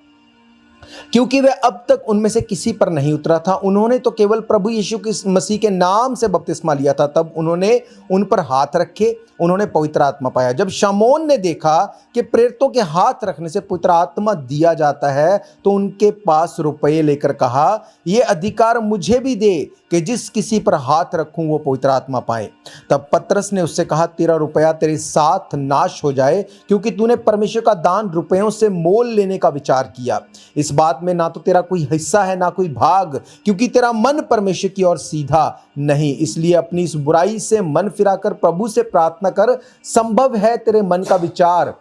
S1: क्योंकि वह अब तक उनमें से किसी पर नहीं उतरा था। उन्होंने तो केवल प्रभु यीशु मसीह के नाम से बपतिस्मा लिया था। तब उन्होंने उन पर हाथ रखे, उन्होंने पवित्र आत्मा पाया। जब शमौन ने देखा कि प्रेरितों के हाथ रखने से पवित्र आत्मा दिया जाता है, तो उनके पास रुपये लेकर कहा, यह अधिकार मुझे भी दे कि जिस किसी पर हाथ रखूं वो पवित्र आत्मा पाए। तब पतरस ने उससे कहा, तेरा रुपया तेरे साथ नाश हो जाए, क्योंकि तूने परमेश्वर का दान रुपयों से मोल लेने का विचार किया। इस बात में ना तो तेरा कोई हिस्सा है ना कोई भाग, क्योंकि तेरा मन परमेश्वर की ओर सीधा नहीं। इसलिए अपनी इस बुराई से मन फिराकर प्रभु से प्रार्थना कर, संभव है तेरे मन का विचार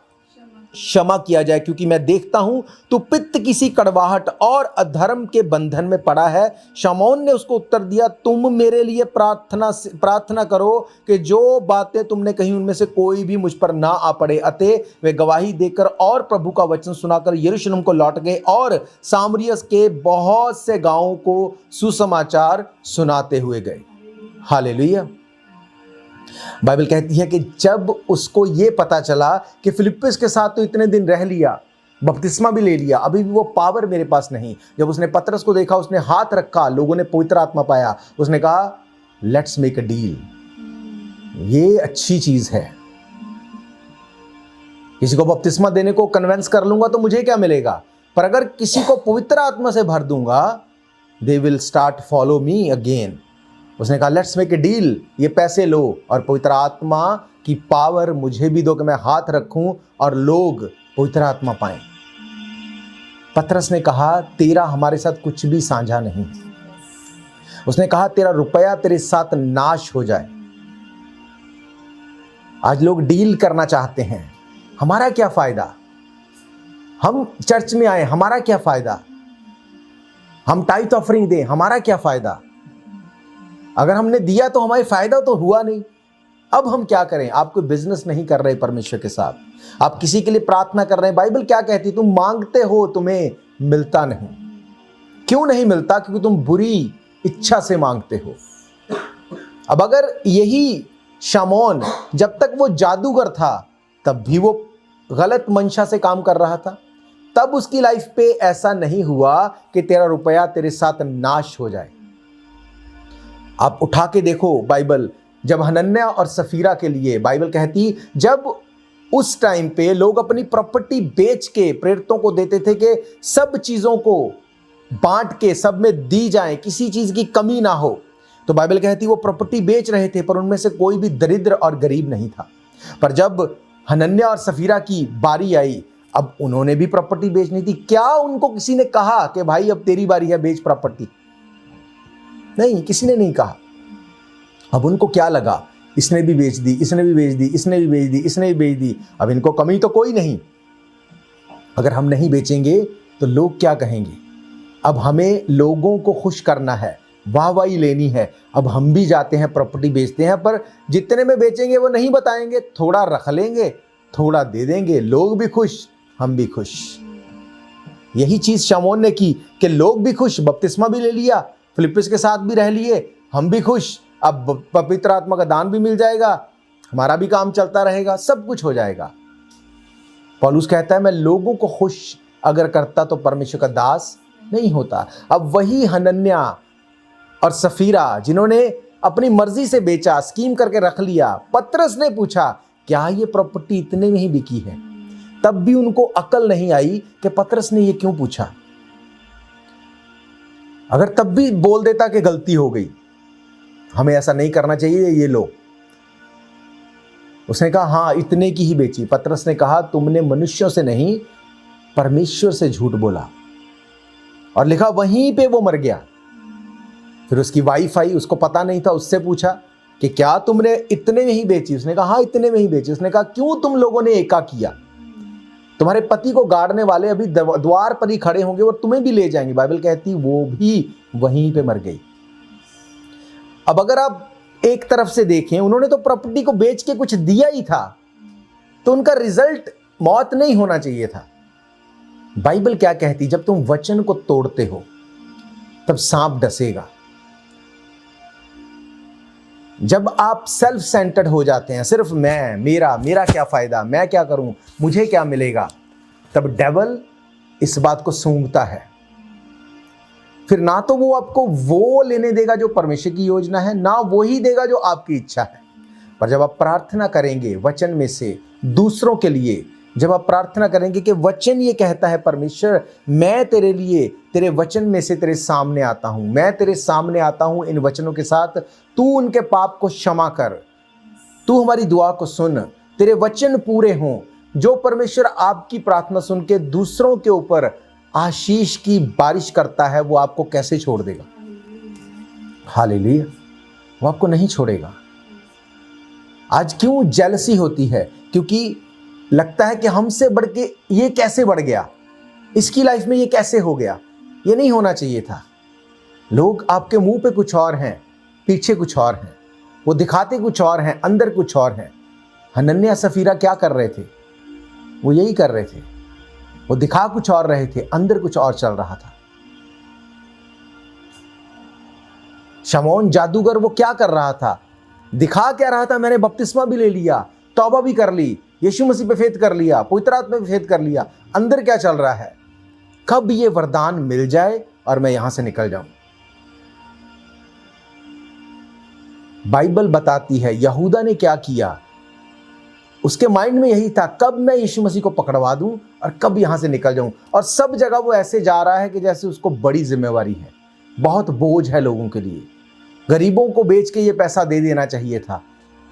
S1: क्षमा किया जाए, क्योंकि मैं देखता हूं तू पित्त किसी कड़वाहट और अधर्म के बंधन में पड़ा है। शमौन ने उसको उत्तर दिया, तुम मेरे लिए प्रार्थना करो कि जो बातें तुमने कही उनमें से कोई भी मुझ पर ना आ पड़े। अतः वे गवाही देकर और प्रभु का वचन सुनाकर यरूशलेम को लौट गए और सामरिया के बहुत से गांवों को सुसमाचार सुनाते हुए गए। हालेलुया। बाइबल कहती है कि जब उसको ये पता चला कि फिलिप्पिस के साथ तो इतने दिन रह लिया, बपतिस्मा भी ले लिया, अभी भी वो पावर मेरे पास नहीं। जब उसने पतरस को देखा, उसने हाथ रखा, लोगों ने पवित्र आत्मा पाया, उसने कहा लेट्स मेक अ डील, ये अच्छी चीज है। किसी को बपतिस्मा देने को कन्विंस कर लूंगा तो मुझे क्या मिलेगा, पर अगर किसी को पवित्र आत्मा से भर दूंगा, they will start follow me again. उसने कहा लेट्स मेक ए डील, ये पैसे लो और पवित्र आत्मा की पावर मुझे भी दो कि मैं हाथ रखूं और लोग पवित्र आत्मा पाएं। पतरस ने कहा तेरा हमारे साथ कुछ भी साझा नहीं। उसने कहा तेरा रुपया तेरे साथ नाश हो जाए। आज लोग डील करना चाहते हैं, हमारा क्या फायदा, हम चर्च में आए, हमारा क्या फायदा, हम टाइथ ऑफरिंग दें, हमारा क्या फायदा, अगर हमने दिया तो हमारा फायदा तो हुआ नहीं, अब हम क्या करें। आप कोई बिजनेस नहीं कर रहे परमेश्वर के साथ, आप किसी के लिए प्रार्थना कर रहे हैं। बाइबल क्या कहती है, तुम मांगते हो तुम्हें मिलता नहीं। क्यों नहीं मिलता? क्योंकि तुम बुरी इच्छा से मांगते हो। अब अगर यही शमौन जब तक वो जादूगर था तब भी वो गलत मंशा से काम कर रहा था, तब उसकी लाइफ पे ऐसा नहीं हुआ कि तेरा रुपया तेरे साथ नाश हो जाए। आप उठा के देखो बाइबल, जब हनन्याह और सफीरा के लिए बाइबल कहती, जब उस टाइम पे लोग अपनी प्रॉपर्टी बेच के प्रेरितों को देते थे कि सब चीजों को बांट के सब में दी जाए, किसी चीज की कमी ना हो, तो बाइबल कहती वो प्रॉपर्टी बेच रहे थे, पर उनमें से कोई भी दरिद्र और गरीब नहीं था। पर जब हनन्याह और सफीरा की बारी आई, अब उन्होंने भी प्रॉपर्टी बेचनी थी। क्या उनको किसी ने कहा कि भाई अब तेरी बारी है बेच प्रॉपर्टी? नहीं, किसी ने नहीं कहा। अब उनको क्या लगा, इसने भी बेच दी, इसने भी बेच दी, इसने भी बेच दी, इसने भी बेच दी, अब इनको कमी तो कोई नहीं। अगर हम नहीं बेचेंगे तो लोग क्या कहेंगे। अब हमें लोगों को खुश करना है, वाहवाही लेनी है। अब हम भी जाते हैं प्रॉपर्टी बेचते हैं, पर जितने में बेचेंगे वो नहीं बताएंगे, थोड़ा रख लेंगे, थोड़ा दे देंगे, लोग भी खुश, हम भी खुश। यही चीज शमौन ने की कि लोग भी खुश, बपतिस्मा भी ले लिया, फिलिप्पुस के साथ भी रह लिए, हम भी खुश, अब पवित्र आत्मा का दान भी मिल जाएगा, हमारा भी काम चलता रहेगा, सब कुछ हो जाएगा। पौलुस कहता है मैं लोगों को खुश अगर करता तो परमेश्वर का दास नहीं होता। अब वही हनन्या और सफीरा जिन्होंने अपनी मर्जी से बेचा, स्कीम करके रख लिया, पतरस ने पूछा क्या ये प्रॉपर्टी इतने में ही बिकी है, तब भी उनको अकल नहीं आई कि पतरस ने ये क्यों पूछा। अगर तब भी बोल देता कि गलती हो गई, हमें ऐसा नहीं करना चाहिए, ये लो। उसने कहा हाँ इतने की ही बेची। पतरस ने कहा तुमने मनुष्यों से नहीं परमेश्वर से झूठ बोला, और लिखा वहीं पे वो मर गया। फिर उसकी वाइफ आई, उसको पता नहीं था, उससे पूछा कि क्या तुमने इतने में ही बेची। उसने कहा हाँ इतने में ही बेची। उसने कहा क्यों तुम लोगों ने एका किया, तुम्हारे पति को गाड़ने वाले अभी द्वार पर ही खड़े होंगे और तुम्हें भी ले जाएंगे। बाइबल कहती वो भी वहीं पे मर गई। अब अगर आप एक तरफ से देखें, उन्होंने तो प्रॉपर्टी को बेच के कुछ दिया ही था, तो उनका रिजल्ट मौत नहीं होना चाहिए था। बाइबल क्या कहती, जब तुम वचन को तोड़ते हो तब सांप डसेगा। जब आप सेल्फ सेंटर्ड हो जाते हैं, सिर्फ मैं, मेरा क्या फायदा, मैं क्या करूं, मुझे क्या मिलेगा, तब डेविल इस बात को सूंघता है। फिर ना तो वो आपको वो लेने देगा जो परमेश्वर की योजना है, ना वो ही देगा जो आपकी इच्छा है। पर जब आप प्रार्थना करेंगे वचन में से दूसरों के लिए, जब आप प्रार्थना करेंगे कि वचन ये कहता है परमेश्वर मैं तेरे लिए तेरे वचन में से तेरे सामने आता हूं, मैं तेरे सामने आता हूं इन वचनों के साथ, तू उनके पाप को क्षमा कर, तू हमारी दुआ को सुन, तेरे वचन पूरे हों। जो परमेश्वर आपकी प्रार्थना सुन के दूसरों के ऊपर आशीष की बारिश करता है, वो आपको कैसे छोड़ देगा। हालेलुया, वो आपको नहीं छोड़ेगा। आज क्यों जेलसी होती है, क्योंकि लगता है कि हमसे बढ़ के ये कैसे बढ़ गया, इसकी लाइफ में ये कैसे हो गया, ये नहीं होना चाहिए था। लोग आपके मुंह पे कुछ और हैं, पीछे कुछ और हैं, वो दिखाते कुछ और हैं, अंदर कुछ और हैं। हनन्या सफीरा क्या कर रहे थे, वो यही कर रहे थे, वो दिखा कुछ और रहे थे, अंदर कुछ और चल रहा था। शमौन जादूगर वो क्या कर रहा था, दिखा क्या रहा था, मैंने बपतिस्मा भी ले लिया, तौबा भी कर ली, यीशु मसीह पे फेथ कर लिया, पवित्र आत्मा पे फेथ कर लिया, अंदर क्या चल रहा है, कब ये वरदान मिल जाए और मैं यहां से निकल जाऊं। बाइबल बताती है यहूदा ने क्या किया, उसके माइंड में यही था, कब मैं यीशु मसीह को पकड़वा दूं और कब यहां से निकल जाऊं। और सब जगह वो ऐसे जा रहा है कि जैसे उसको बड़ी जिम्मेवारी है, बहुत बोझ है लोगों के लिए। गरीबों को बेच के ये पैसा दे देना चाहिए था।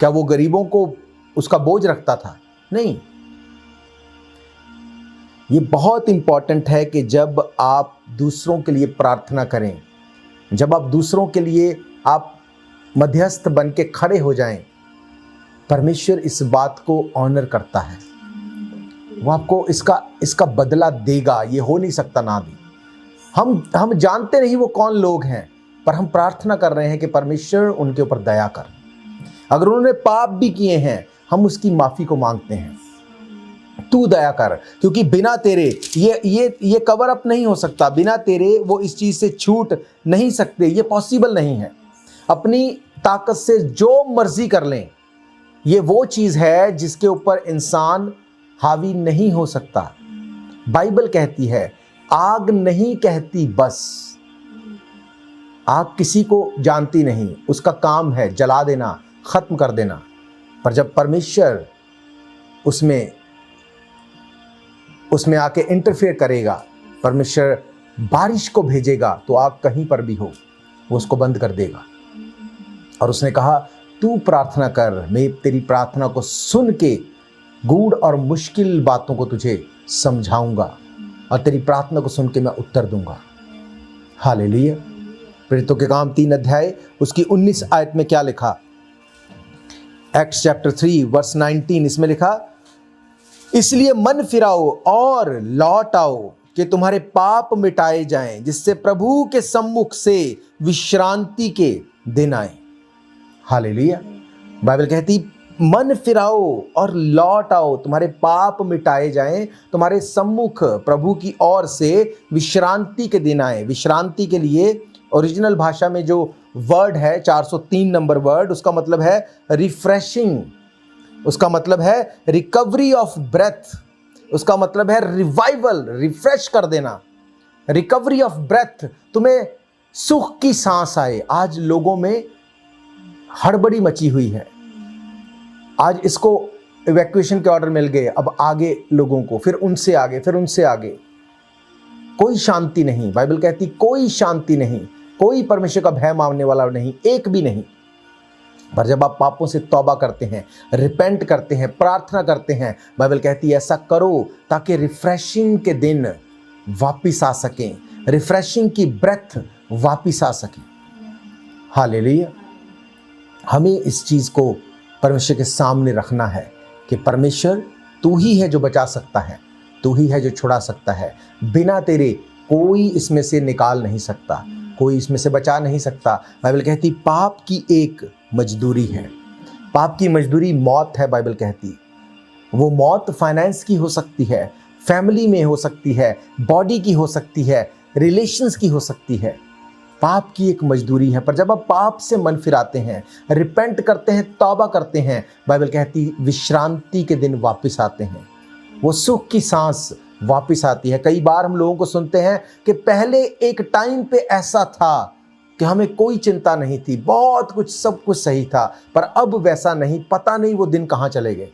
S1: क्या वो गरीबों को उसका बोझ रखता था? नहीं। ये बहुत इंपॉर्टेंट है कि जब आप दूसरों के लिए प्रार्थना करें, जब आप दूसरों के लिए आप मध्यस्थ बन के खड़े हो जाएं, परमेश्वर इस बात को ऑनर करता है, वो आपको इसका बदला देगा। ये हो नहीं सकता ना भी। हम जानते नहीं वो कौन लोग हैं, पर हम प्रार्थना कर रहे हैं कि परमेश्वर उनके ऊपर दया कर। अगर उन्होंने पाप भी किए हैं, हम उसकी माफी को मांगते हैं, तू दया कर, क्योंकि बिना तेरे ये कवर अप नहीं हो सकता, बिना तेरे वो इस चीज से छूट नहीं सकते, ये पॉसिबल नहीं है। अपनी ताकत से जो मर्जी कर लें, ये वो चीज है जिसके ऊपर इंसान हावी नहीं हो सकता। बाइबल कहती है आग नहीं कहती बस, आग किसी को जानती नहीं, उसका काम है जला देना, खत्म कर देना। पर जब परमेश्वर उसमें आके इंटरफेयर करेगा, परमेश्वर बारिश को भेजेगा, तो आग कहीं पर भी हो वो उसको बंद कर देगा। और उसने कहा तू प्रार्थना कर, मैं तेरी प्रार्थना को सुन के गूढ़ और मुश्किल बातों को तुझे समझाऊंगा और तेरी प्रार्थना को सुन के मैं उत्तर दूंगा। हालेलुया। प्रेरितों के काम 3 अध्याय उसकी 19 आयत में क्या लिखा, एक्ट्स चैप्टर 3 वर्स 19, इसमें लिखा, इसलिए मन फिराओ और लौट आओ कि तुम्हारे पाप मिटाए जाएं, जिससे प्रभु के सम्मुख से विश्रांति के दिन आए। हालेलुया। बाइबल कहती मन फिराओ और लौट आओ, तुम्हारे पाप मिटाए जाएं, तुम्हारे सम्मुख प्रभु की ओर से विश्रांति के दिन आए। विश्रांति के लिए ओरिजिनल भाषा में जो वर्ड है 403 नंबर वर्ड, उसका मतलब है रिफ्रेशिंग, उसका मतलब है रिकवरी ऑफ ब्रेथ, उसका मतलब है रिवाइवल, रिफ्रेश कर देना, रिकवरी ऑफ ब्रेथ, तुम्हें सुख की सांस आए। आज लोगों में हड़बड़ी मची हुई है, आज इसको इवैक्यूएशन के ऑर्डर मिल गए, अब आगे लोगों को, फिर उनसे आगे, फिर उनसे आगे, कोई शांति नहीं। बाइबल कहती कोई शांति नहीं, कोई परमेश्वर का भय मानने वाला नहीं, एक भी नहीं। पर जब आप पापों से तौबा करते हैं, रिपेंट करते हैं, प्रार्थना करते हैं, बाइबल कहती है ऐसा करो ताकि रिफ्रेशिंग के दिन वापिस आ सकें, रिफ्रेशिंग की ब्रेथ वापिस आ सके। हालेलुया। हमें इस चीज़ को परमेश्वर के सामने रखना है कि परमेश्वर तू ही है जो बचा सकता है, तू ही है जो छुड़ा सकता है, बिना तेरे कोई इसमें से निकाल नहीं सकता, कोई इसमें से बचा नहीं सकता। बाइबल कहती पाप की एक मजदूरी है, पाप की मजदूरी मौत है। बाइबल कहती वो मौत फाइनेंस की हो सकती है, फैमिली में हो सकती है, बॉडी की हो सकती है, रिलेशंस की हो सकती है। पाप की एक मजदूरी है। पर जब आप पाप से मन फिराते हैं, रिपेंट करते हैं, तौबा करते हैं, बाइबल कहती विश्रांति के दिन वापस आते हैं, वो सुख की सांस वापस आती है। कई बार हम लोगों को सुनते हैं कि पहले एक टाइम पे ऐसा था कि हमें कोई चिंता नहीं थी, बहुत कुछ, सब कुछ सही था, पर अब वैसा नहीं, पता नहीं वो दिन कहाँ चले गए।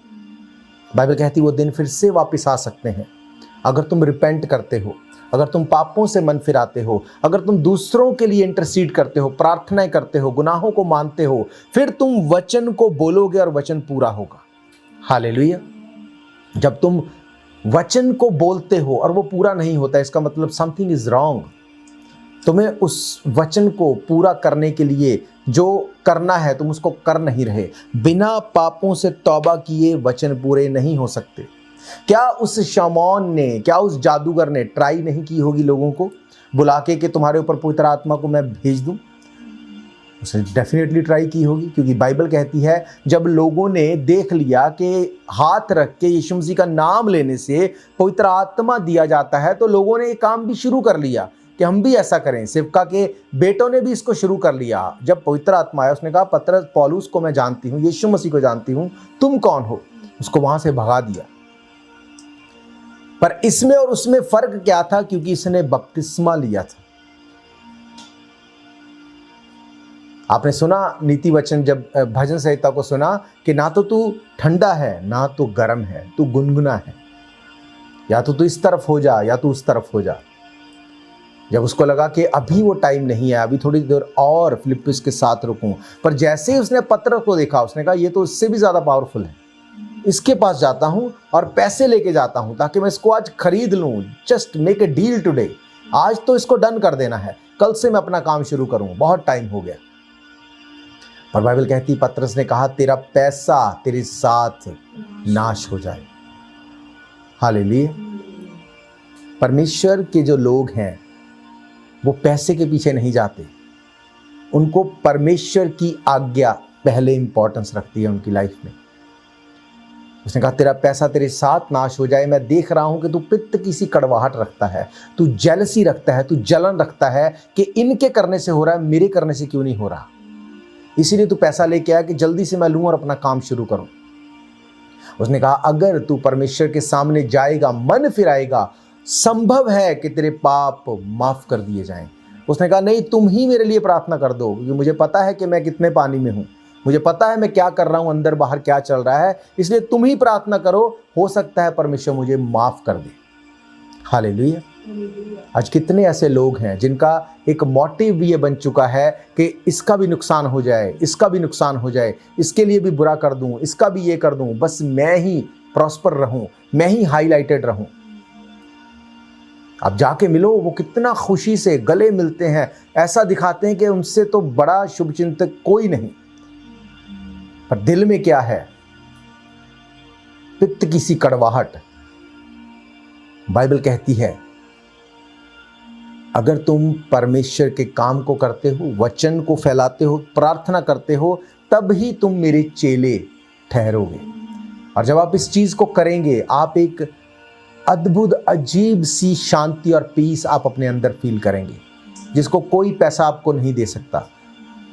S1: बाइबल कहती वो दिन फिर से वापस आ सकते हैं अगर तुम रिपेंट करते हो, अगर तुम पापों से मन फिराते हो, अगर तुम दूसरों के लिए इंटरसीड करते हो, प्रार्थनाएं करते हो, गुनाहों को मानते हो, फिर तुम वचन को बोलोगे और वचन पूरा होगा। हालेलुया। जब तुम वचन को बोलते हो और वो पूरा नहीं होता, इसका मतलब समथिंग इज रॉन्ग। तुम्हें उस वचन को पूरा करने के लिए जो करना है तुम उसको कर नहीं रहे। बिना पापों से तौबा किए वचन पूरे नहीं हो सकते। क्या उस शामौन ने, क्या उस जादूगर ने ट्राई नहीं की होगी लोगों को बुला के कि तुम्हारे ऊपर पवित्र आत्मा को मैं भेज दूं? उसने डेफिनेटली ट्राई की होगी, क्योंकि बाइबल कहती है जब लोगों ने देख लिया कि हाथ रख के यीशु मसीह का नाम लेने से पवित्र आत्मा दिया जाता है, तो लोगों ने ये काम भी शुरू कर लिया कि हम भी ऐसा करें। सिवका के बेटों ने भी इसको शुरू कर लिया। जब पवित्र आत्मा आया, उसने कहा पतरस, पौलुस को मैं जानती हूँ, यीशु मसीह को जानती हूँ, तुम कौन हो? उसको वहां से भगा दिया। पर इसमें और उसमें फर्क क्या था? क्योंकि इसने बपतिस्मा लिया था। आपने सुना नीति वचन, जब भजन संहिता को सुना कि ना तो तू ठंडा है ना तो गर्म है, तू गुनगुना है, या तो तू इस तरफ हो जा या तू उस तरफ हो जा। जब उसको लगा कि अभी वो टाइम नहीं है, अभी थोड़ी देर और फिलिप्पुस के साथ रुकूं, पर जैसे ही उसने पतरस को देखा, उसने कहा ये तो इससे भी ज्यादा पावरफुल है, इसके पास जाता हूं और पैसे लेके जाता हूं ताकि मैं इसको आज खरीद लूं। Just make a deal today, आज तो इसको डन कर देना है, कल से मैं अपना काम शुरू करूं, बहुत टाइम हो गया। और बाइबल कहती पतरस ने कहा तेरा पैसा तेरे साथ नाश हो जाए। हालेलुया। परमेश्वर के जो लोग हैं वो पैसे के पीछे नहीं जाते, उनको परमेश्वर की आज्ञा पहले इंपॉर्टेंस रखती है उनकी लाइफ में। उसने कहा तेरा पैसा तेरे साथ नाश हो जाए। मैं देख रहा हूं कि तू पित्त की सी कड़वाहट रखता है, तू जेलसी रखता है, तू जलन रखता है कि इनके करने से हो रहा है, मेरे करने से क्यों नहीं हो रहा। इसीलिए तू पैसा लेके आया कि जल्दी से मैं लूं और अपना काम शुरू करूं। उसने कहा अगर तू परमेश्वर के सामने जाएगा, मन फिराएगा, संभव है कि तेरे पाप माफ कर दिए जाएं। उसने कहा नहीं, तुम ही मेरे लिए प्रार्थना कर दो, क्योंकि मुझे पता है कि मैं कितने पानी में हूं, मुझे पता है मैं क्या कर रहा हूं, अंदर बाहर क्या चल रहा है, इसलिए तुम ही प्रार्थना करो, हो सकता है परमेश्वर मुझे माफ कर दे। हालेलुया। आज कितने ऐसे लोग हैं जिनका एक मोटिव भी ये बन चुका है कि इसका भी नुकसान हो जाए, इसका भी नुकसान हो जाए, इसके लिए भी बुरा कर दूं, इसका भी ये कर दूं, बस मैं ही प्रॉस्पर रहूं, मैं ही हाईलाइटेड रहूं। अब जाके मिलो, वो कितना खुशी से गले मिलते हैं, ऐसा दिखाते हैं कि उनसे तो बड़ा शुभचिंतक कोई नहीं। पर दिल में क्या है? पित्त की सी कड़वाहट। बाइबल कहती है अगर तुम परमेश्वर के काम को करते हो, वचन को फैलाते हो, प्रार्थना करते हो, तब ही तुम मेरे चेले ठहरोगे। और जब आप इस चीज को करेंगे, आप एक अद्भुत अजीब सी शांति और पीस आप अपने अंदर फील करेंगे, जिसको कोई पैसा आपको नहीं दे सकता।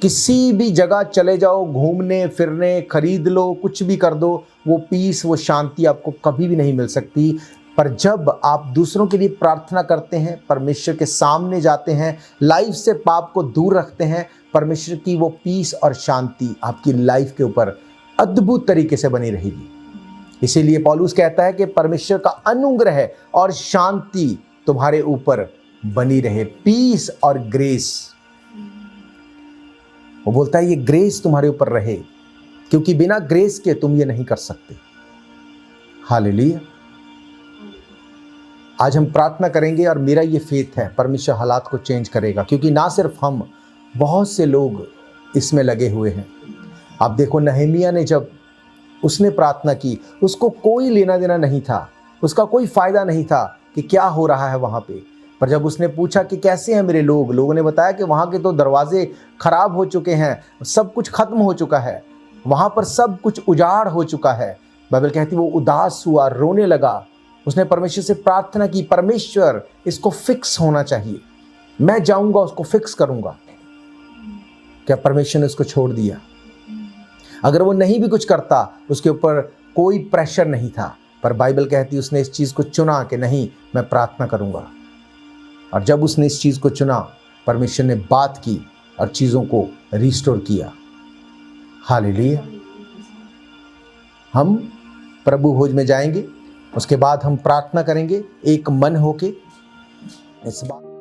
S1: किसी भी जगह चले जाओ, घूमने फिरने, खरीद लो, कुछ भी कर दो, वो पीस, वो शांति आपको कभी भी नहीं मिल सकती। पर जब आप दूसरों के लिए प्रार्थना करते हैं, परमेश्वर के सामने जाते हैं, लाइफ से पाप को दूर रखते हैं, परमेश्वर की वो पीस और शांति आपकी लाइफ के ऊपर अद्भुत तरीके से बनी रहेगी। इसीलिए पौलुस कहता है कि परमेश्वर का अनुग्रह और शांति तुम्हारे ऊपर बनी रहे, पीस और ग्रेस। वो बोलता है ये ग्रेस तुम्हारे ऊपर रहे, क्योंकि बिना ग्रेस के तुम ये नहीं कर सकते। हालेलुया। आज हम प्रार्थना करेंगे और मेरा ये फेथ है परमेश्वर हालात को चेंज करेगा, क्योंकि ना सिर्फ हम, बहुत से लोग इसमें लगे हुए हैं। आप देखो नहमिया ने जब उसने प्रार्थना की, उसको कोई लेना देना नहीं था, उसका कोई फायदा नहीं था कि क्या हो रहा है वहां पे। पर जब उसने पूछा कि कैसे हैं मेरे लोग, लोगों ने बताया कि वहां के तो दरवाजे खराब हो चुके हैं, सब कुछ खत्म हो चुका है, वहां पर सब कुछ उजाड़ हो चुका है। बाइबल कहती वो उदास हुआ, रोने लगा। उसने परमेश्वर से प्रार्थना की, परमेश्वर इसको फिक्स होना चाहिए, मैं जाऊंगा उसको फिक्स करूंगा। क्या परमेश्वर ने उसको छोड़ दिया? अगर वो नहीं भी कुछ करता, उसके ऊपर कोई प्रेशर नहीं था, पर बाइबल कहती उसने इस चीज को चुना कि नहीं, मैं प्रार्थना करूंगा। और जब उसने इस चीज को चुना, परमेश्वर ने बात की और चीजों को रिस्टोर किया। हालेलुया। हम प्रभु भोज में जाएंगे, उसके बाद हम प्रार्थना करेंगे एक मन होके। इस बात